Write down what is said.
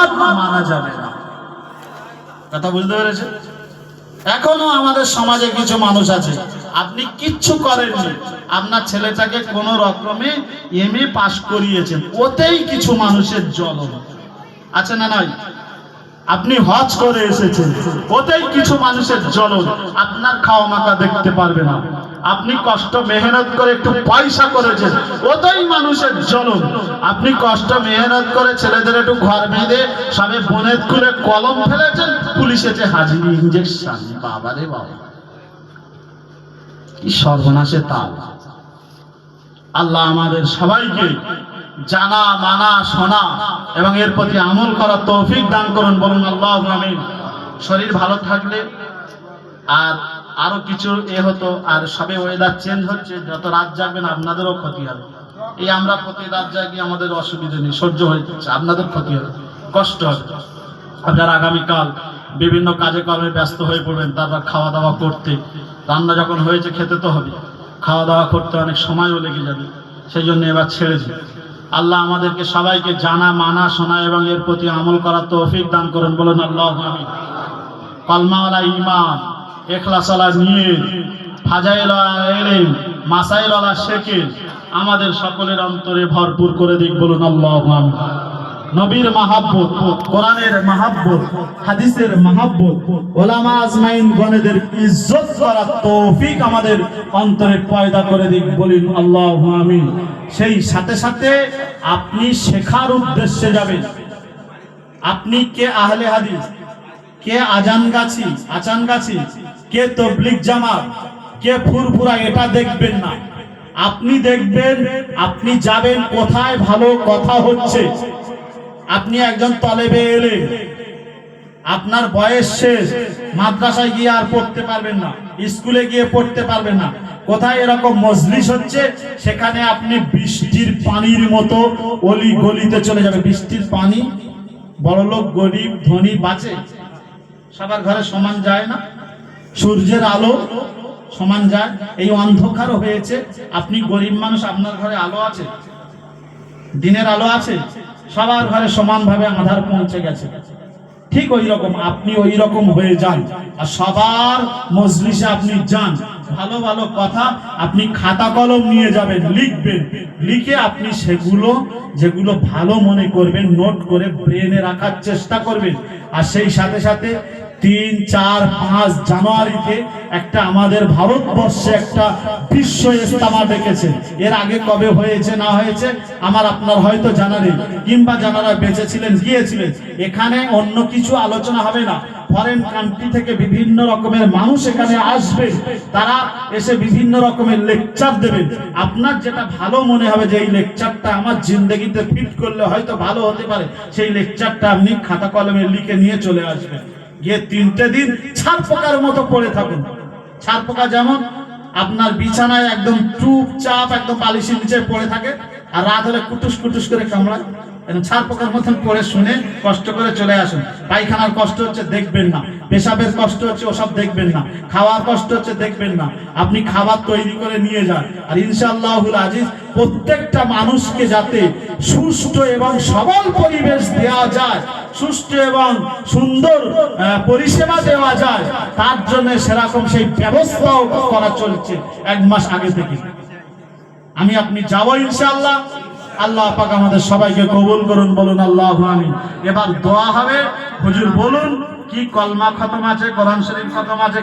মত মানা যাবে না। কথা বুঝতে পেরেছে? এখনো আমাদের সমাজে কিছু মানুষ আছে, আপনি কিচ্ছু করেননি, আপনার ছেলেটাকে কোন রকমে এমএ পাস করিয়েছেন, ওতেই কিছু মানুষের জ্বলন আছে না নাই? আপনি হজ করে এসেছেন, ওতেই কিছু মানুষের জ্বলন, আপনার খাওয়া মাখা দেখতে পারবে না। আপনি কষ্ট মেহনত করে একটু পয়সা করেছেন, ওতেই মানুষের জ্বলন। আপনি কষ্ট মেহনত করে ছেলেদের একটু ঘর বেঁধে সবে বনেত খুলে কলম ফেলেছেন, পুলিশ এসে হাজির, ইঞ্জেকশন। বাবা রে বাবা, কি সর্বনাশে তাল। আল্লাহ আমাদের সবাইকে জানা, মানা, শোনা এবং এর প্রতি আমল করার তৌফিক দান করুন, বলুন আল্লাহু আমিন। শরীর ভালো থাকলে আর আরো কিছু হতো, আর সবে ওয়েদার চেঞ্জ হচ্ছে, যত রাত জাগবেন আপনাদেরও ক্ষতি হবে। এই আমরা প্রতি রাত জাগি, আমাদের অসুবিধা নেই, সহ্য হয়ে যাচ্ছে, আপনাদের ক্ষতি হবে, কষ্ট হবে। আপনারা আগামীকাল বিভিন্ন কাজে কর্মে ব্যস্ত হয়ে পড়বেন, তারপর খাওয়া দাওয়া করতে, রান্না যখন হয়েছে খেতে তো হবে, খাওয়া দাওয়া করতে অনেক সময়ও লেগে যাবে, সেই জন্য এবার ছেড়ে দিই। আল্লাহ আমাদেরকে সবাইকে জানা, মানা, শোনা এবং এর প্রতি আমল করার তৌফিক দান করুন, বলুন আল্লাহু আমিন। কলমাওয়ালা ঈমান, ইখলাসওয়ালা নিয়ত, ফাজাইলওয়ালা ইলম, মাসাইলওয়ালা শেকের আমাদের সকলের অন্তরে ভরপুর করে দিক, বলুন আল্লাহু আমিন। নবীর মাহাব্বত, কোরআনের মাহাব্বত, হাদিসের মাহাব্বত, উলামা আজমাইন গণেদের ইজ্জত করার তৌফিক আমাদের অন্তরে পয়দা করে দিক, বলুন আল্লাহু আমিন। সেই সাথে সাথে আপনি শেখার উদ্দেশ্যে যাবেন। আপনি কে আহলে হাদিস, কে আচান গাছি, কে তবলিগ জামাত, কে ফুরফুরা, এটা দেখবেন না। আপনি দেখবেন, আপনি যাবেন কোথায় ভালো কথা হচ্ছে। আপনি একজন তলেবে এলেম, আপনার বয়স শেষ, মাদ্রাসায় গিয়ে আর পড়তে পারবেন না, স্কুলে গিয়ে পড়তে পারবেন না, কোথায় এরকম মজলিস হচ্ছে, সেখানে আপনি বৃষ্টির পানির মতো অলি গলিতে চলে যাবে। বৃষ্টির পানি বড়লোক গরিব ধনী বাঁচে, সবার ঘরে সমান যায় না, সূর্যের আলো সমান যায়, এই অন্ধকারও হয়েছে। আপনি গরিব মানুষ, আপনার ঘরে আলো আছে, দিনের আলো আছে, সবার ঘরে সমানভাবে আঁধার পৌঁছে গেছে। ঠিক ওই রকম আপনি ওই রকম হয়ে যান, আর সবার মজলিসে আপনি যান। ভালো ভালো কথা আপনি খাতা কলম নিয়ে যাবেন, লিখবেন, লিখে আপনি সেগুলো যেগুলো ভালো মনে করবেন নোট করে ব্রেনে রাখার চেষ্টা করবেন। আর সেই সাথে সাথে 3, 4, 5 জানুয়ারিতে একটা আমাদের ভারতবর্ষে একটা বিশ্ব ইজতেমা ডেকেছে। এর আগে কবে হয়েছে না হয়েছে আমার আপনার হয়তো জানা নেই, কিংবা যারা বেঁচে ছিলেন গিয়েছিলেন। এখানে অন্য কিছু আলোচনা হবে না, ফরেন কান্ট্রি থেকে বিভিন্ন রকমের মানুষ এখানে আসবে, তারা এসে বিভিন্ন রকমের লেকচার দেবেন। আপনার যেটা ভালো মনে হবে যে এই লেকচারটা আমার জিন্দগিতে ফিট করলে হয়তো ভালো হতে পারে, সেই লেকচারটা আপনি খাতা কলমে লিখে নিয়ে চলে আসবেন। গিয়ে 3টে দিন ছাড় পোকার মতো পড়ে থাকুন। ছাড় পোকা যেমন আপনার বিছানায় একদম চুপচাপ একদম বালিশের নিচে পড়ে থাকে, আর রাত হলে কুটুস কুটুস করে কামড়ায়, ছাড় পোকার মতন পড়ে শুনে কষ্ট করে চলে আসুন। পায়খানার কষ্ট হচ্ছে দেখবেন না, পেশাবের কষ্ট হচ্ছে ওসব দেখবেন না, খাওয়ার কষ্ট হচ্ছে দেখবেন না। আপনি খাবার তৈরি করে নিয়ে যান, আর ইনশাআল্লাহুল আজিজ প্রত্যেকটা মানুষকে যাতে সুষ্ঠু এবং সবল পরিবেশ দেওয়া যায়, সুষ্ঠু এবং সুন্দর পরিষেবা দেওয়া যায়, তার জন্য সেরকম সেই ব্যবস্থাও করা চলছে 1 মাস আগে থেকে। আমি আপনি যাবো ইনশাআল্লাহ। আল্লাহ পাক আমাদের সবাইকে কবুল করুন, বলুন আল্লাহু আমিন। এবার দোয়া হবে। হুজুর বলুন কি কলমা খতম আছে, কোরআন শরীফ খতম আছে?